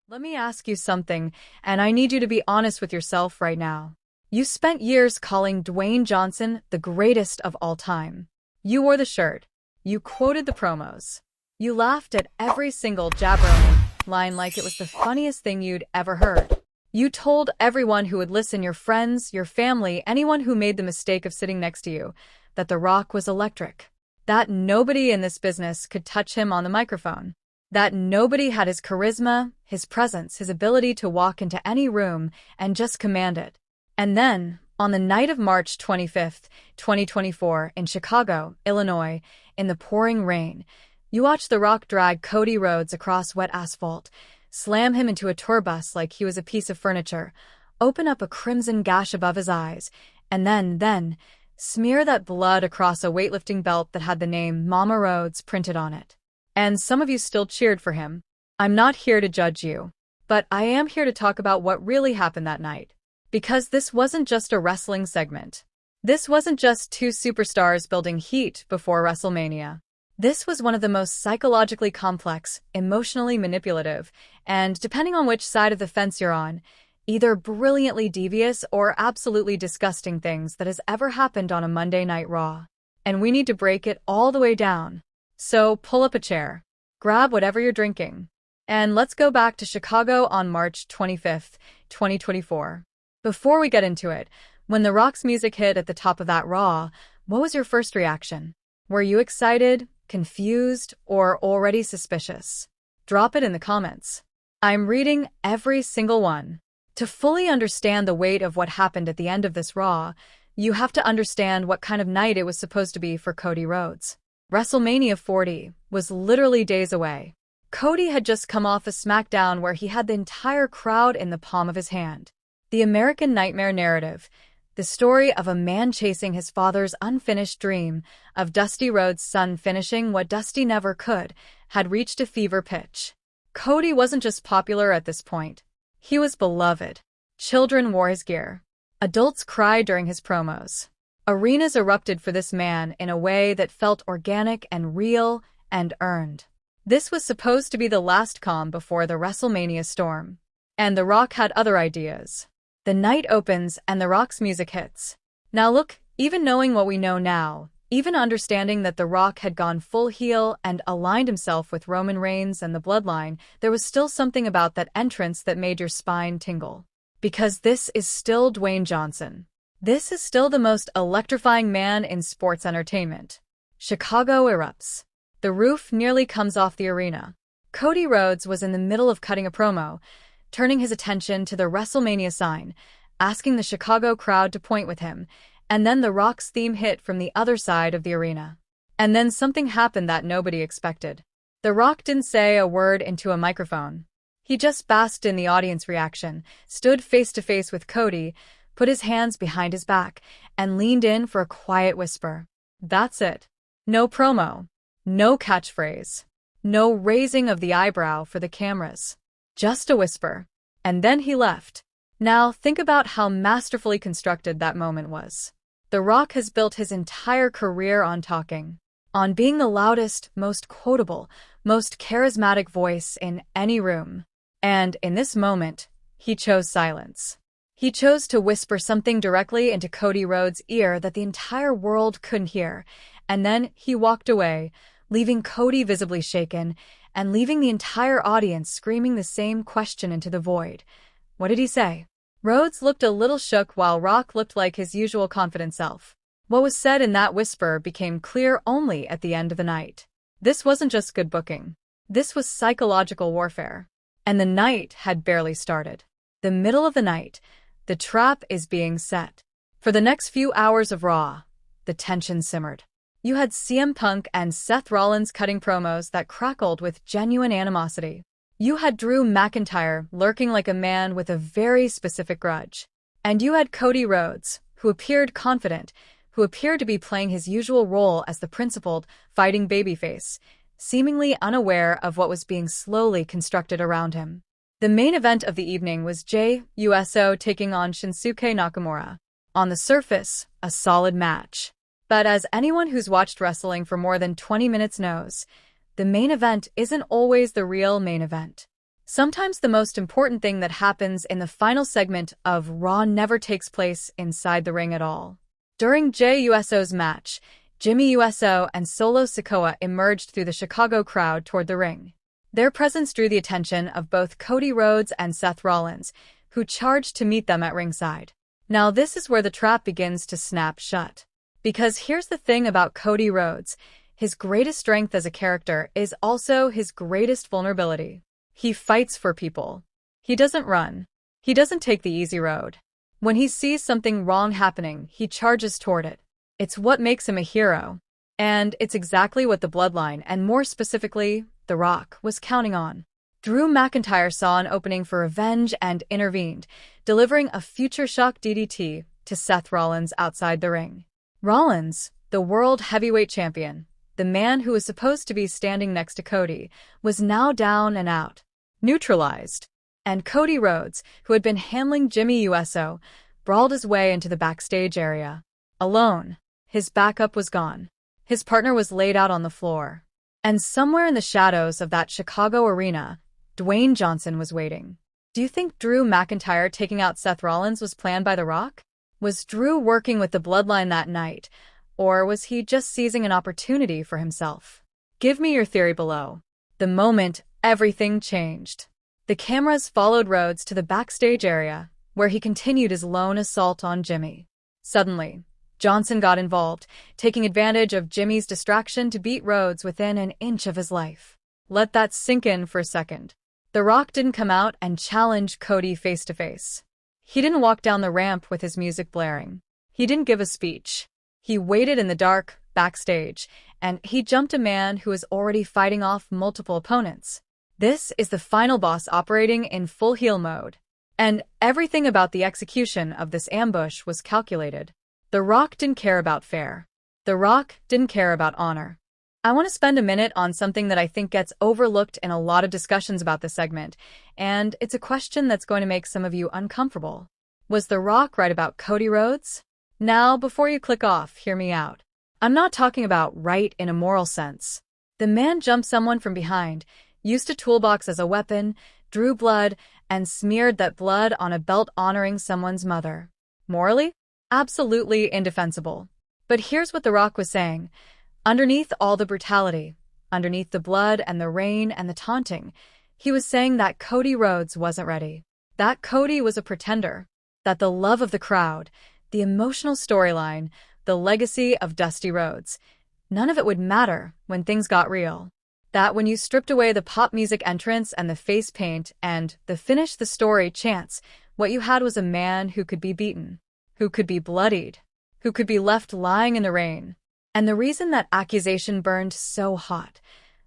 Let me ask you something, and I need you to be honest with yourself right now. You spent years calling Dwayne Johnson the greatest of all time. You wore the shirt. You quoted the promos. You laughed at every single jabroni line like it was the funniest thing you'd ever heard. You told everyone who would listen, your friends, your family, anyone who made the mistake of sitting next to you, that The Rock was electric. That nobody in this business could touch him on the microphone. That nobody had his charisma, his presence, his ability to walk into any room and just command it. And then, on the night of March 25th, 2024, in Chicago, Illinois, in the pouring rain, you watched The Rock drag Cody Rhodes across wet asphalt, slam him into a tour bus like he was a piece of furniture, open up a crimson gash above his eyes, and then, smear that blood across a weightlifting belt that had the name Mama Rhodes printed on it. And some of you still cheered for him. I'm not here to judge you, but I am here to talk about what really happened that night. Because this wasn't just a wrestling segment. This wasn't just two superstars building heat before WrestleMania. This was one of the most psychologically complex, emotionally manipulative, and, depending on which side of the fence you're on, either brilliantly devious or absolutely disgusting things that has ever happened on a Monday Night Raw. And we need to break it all the way down. So pull up a chair, grab whatever you're drinking, and let's go back to Chicago on March 25th, 2024. Before we get into it, when The Rock's music hit at the top of that Raw, what was your first reaction? Were you excited, confused, or already suspicious? Drop it in the comments. I'm reading every single one. To fully understand the weight of what happened at the end of this Raw, you have to understand what kind of night it was supposed to be for Cody Rhodes. WrestleMania 40 was literally days away. Cody had just come off a SmackDown where he had the entire crowd in the palm of his hand. The American Nightmare narrative, the story of a man chasing his father's unfinished dream, of Dusty Rhodes' son finishing what Dusty never could, had reached a fever pitch. Cody wasn't just popular at this point. He was beloved. Children wore his gear. Adults cried during his promos. Arenas erupted for this man in a way that felt organic and real and earned. This was supposed to be the last calm before the WrestleMania storm. And The Rock had other ideas. The night opens and The Rock's music hits. Now look, even knowing what we know now, even understanding that The Rock had gone full heel and aligned himself with Roman Reigns and the Bloodline, there was still something about that entrance that made your spine tingle. Because this is still Dwayne Johnson. This is still the most electrifying man in sports entertainment. Chicago erupts. The roof nearly comes off the arena. Cody Rhodes was in the middle of cutting a promo, turning his attention to the WrestleMania sign, asking the Chicago crowd to point with him, and then The Rock's theme hit from the other side of the arena. And then something happened that nobody expected. The Rock didn't say a word into a microphone. He just basked in the audience reaction, stood face to face with Cody, put his hands behind his back, and leaned in for a quiet whisper. That's it. No promo. No catchphrase. No raising of the eyebrow for the cameras. Just a whisper. And then he left. Now think about how masterfully constructed that moment was. The Rock has built his entire career on talking. On being the loudest, most quotable, most charismatic voice in any room. And in this moment, he chose silence. He chose to whisper something directly into Cody Rhodes' ear that the entire world couldn't hear, and then he walked away, leaving Cody visibly shaken, and leaving the entire audience screaming the same question into the void. What did he say? Rhodes looked a little shook while Rock looked like his usual confident self. What was said in that whisper became clear only at the end of the night. This wasn't just good booking. This was psychological warfare. And the night had barely started. The middle of the night. The trap is being set. For the next few hours of Raw, the tension simmered. You had CM Punk and Seth Rollins cutting promos that crackled with genuine animosity. You had Drew McIntyre lurking like a man with a very specific grudge. And you had Cody Rhodes, who appeared confident, who appeared to be playing his usual role as the principled, fighting babyface, seemingly unaware of what was being slowly constructed around him. The main event of the evening was Jey Uso taking on Shinsuke Nakamura. On the surface, a solid match. But as anyone who's watched wrestling for more than 20 minutes knows, the main event isn't always the real main event. Sometimes the most important thing that happens in the final segment of Raw never takes place inside the ring at all. During Jey Uso's match, Jimmy Uso and Solo Sikoa emerged through the Chicago crowd toward the ring. Their presence drew the attention of both Cody Rhodes and Seth Rollins, who charged to meet them at ringside. Now this is where the trap begins to snap shut. Because here's the thing about Cody Rhodes, his greatest strength as a character is also his greatest vulnerability. He fights for people. He doesn't run. He doesn't take the easy road. When he sees something wrong happening, he charges toward it. It's what makes him a hero. And it's exactly what the Bloodline, and more specifically, The Rock, was counting on. Drew McIntyre saw an opening for revenge and intervened, delivering a future shock DDT to Seth Rollins outside the ring. Rollins, the World Heavyweight Champion, the man who was supposed to be standing next to Cody, was now down and out, neutralized. And Cody Rhodes, who had been handling Jimmy Uso, brawled his way into the backstage area. Alone, his backup was gone. His partner was laid out on the floor. And somewhere in the shadows of that Chicago arena, Dwayne Johnson was waiting. Do you think Drew McIntyre taking out Seth Rollins was planned by The Rock? Was Drew working with the Bloodline that night? Or was he just seizing an opportunity for himself? Give me your theory below. The moment, everything changed. The cameras followed Rhodes to the backstage area, where he continued his lone assault on Jimmy. Suddenly, Johnson got involved, taking advantage of Jimmy's distraction to beat Rhodes within an inch of his life. Let that sink in for a second. The Rock didn't come out and challenge Cody face to face. He didn't walk down the ramp with his music blaring. He didn't give a speech. He waited in the dark, backstage, and he jumped a man who was already fighting off multiple opponents. This is the final boss operating in full heel mode. And everything about the execution of this ambush was calculated. The Rock didn't care about fair. The Rock didn't care about honor. I want to spend a minute on something that I think gets overlooked in a lot of discussions about this segment, and it's a question that's going to make some of you uncomfortable. Was The Rock right about Cody Rhodes? Now, before you click off, hear me out. I'm not talking about right in a moral sense. The man jumped someone from behind, used a toolbox as a weapon, drew blood, and smeared that blood on a belt honoring someone's mother. Morally? Absolutely indefensible. But here's what The Rock was saying. Underneath all the brutality, underneath the blood and the rain and the taunting, he was saying that Cody Rhodes wasn't ready. That Cody was a pretender. That the love of the crowd, the emotional storyline, the legacy of Dusty Rhodes, none of it would matter when things got real. That when you stripped away the pop music entrance and the face paint and the finish the story chants, what you had was a man who could be beaten, who could be bloodied, who could be left lying in the rain. And the reason that accusation burned so hot,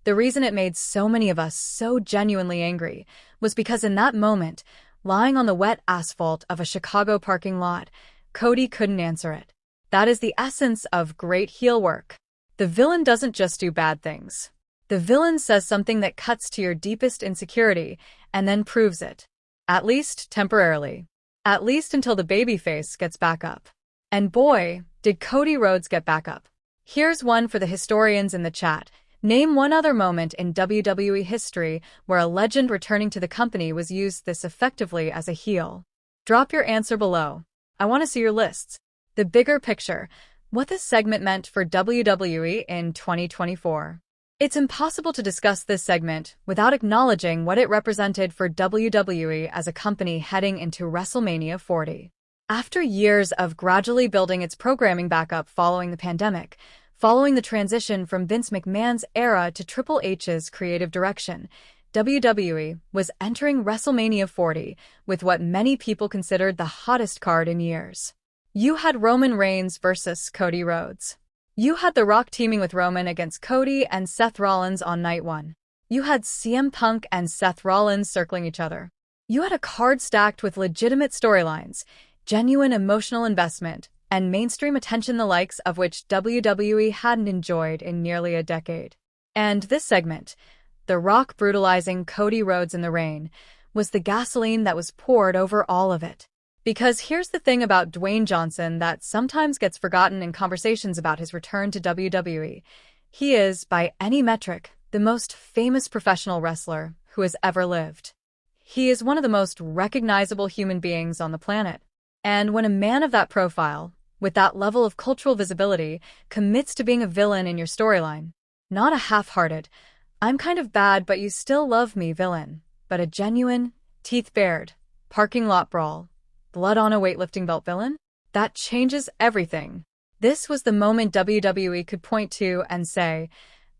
the reason it made so many of us so genuinely angry, was because in that moment, lying on the wet asphalt of a Chicago parking lot, Cody couldn't answer it. That is the essence of great heel work. The villain doesn't just do bad things. The villain says something that cuts to your deepest insecurity and then proves it. At least temporarily. At least until the babyface gets back up. And boy, did Cody Rhodes get back up. Here's one for the historians in the chat. Name one other moment in WWE history where a legend returning to the company was used this effectively as a heel. Drop your answer below. I want to see your lists. The bigger picture, what this segment meant for WWE in 2024. It's impossible to discuss this segment without acknowledging what it represented for WWE as a company heading into WrestleMania 40. After years of gradually building its programming back up following the pandemic, following the transition from Vince McMahon's era to Triple H's creative direction, WWE was entering WrestleMania 40 with what many people considered the hottest card in years. You had Roman Reigns versus Cody Rhodes. You had The Rock teaming with Roman against Cody and Seth Rollins on night one. You had CM Punk and Seth Rollins circling each other. You had a card stacked with legitimate storylines, genuine emotional investment, and mainstream attention the likes of which WWE hadn't enjoyed in nearly a decade. And this segment, The Rock brutalizing Cody Rhodes in the rain, was the gasoline that was poured over all of it. Because here's the thing about Dwayne Johnson that sometimes gets forgotten in conversations about his return to WWE. He is, by any metric, the most famous professional wrestler who has ever lived. He is one of the most recognizable human beings on the planet. And when a man of that profile, with that level of cultural visibility, commits to being a villain in your storyline, not a half-hearted, I'm kind of bad but you still love me villain, but a genuine, teeth-bared, parking lot brawl, blood on a weightlifting belt villain, that changes everything. This was the moment WWE could point to and say,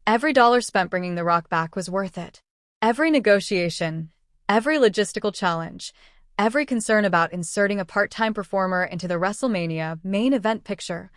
every dollar spent bringing The Rock back was worth it. Every negotiation, every logistical challenge, every concern about inserting a part-time performer into the WrestleMania main event picture,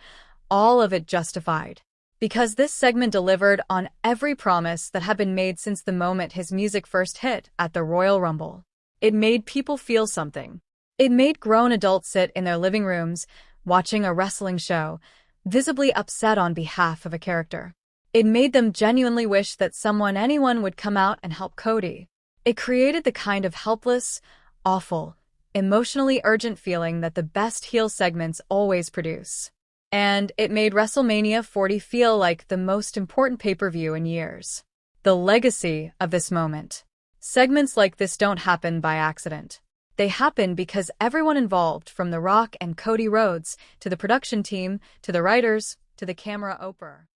all of it justified. Because this segment delivered on every promise that had been made since the moment his music first hit at the Royal Rumble. It made people feel something. It made grown adults sit in their living rooms, watching a wrestling show, visibly upset on behalf of a character. It made them genuinely wish that anyone would come out and help Cody. It created the kind of helpless, awful, emotionally urgent feeling that the best heel segments always produce. And it made WrestleMania 40 feel like the most important pay-per-view in years. The legacy of this moment. Segments like this don't happen by accident. They happen because everyone involved, from The Rock and Cody Rhodes, to the production team, to the writers, to the camera opera,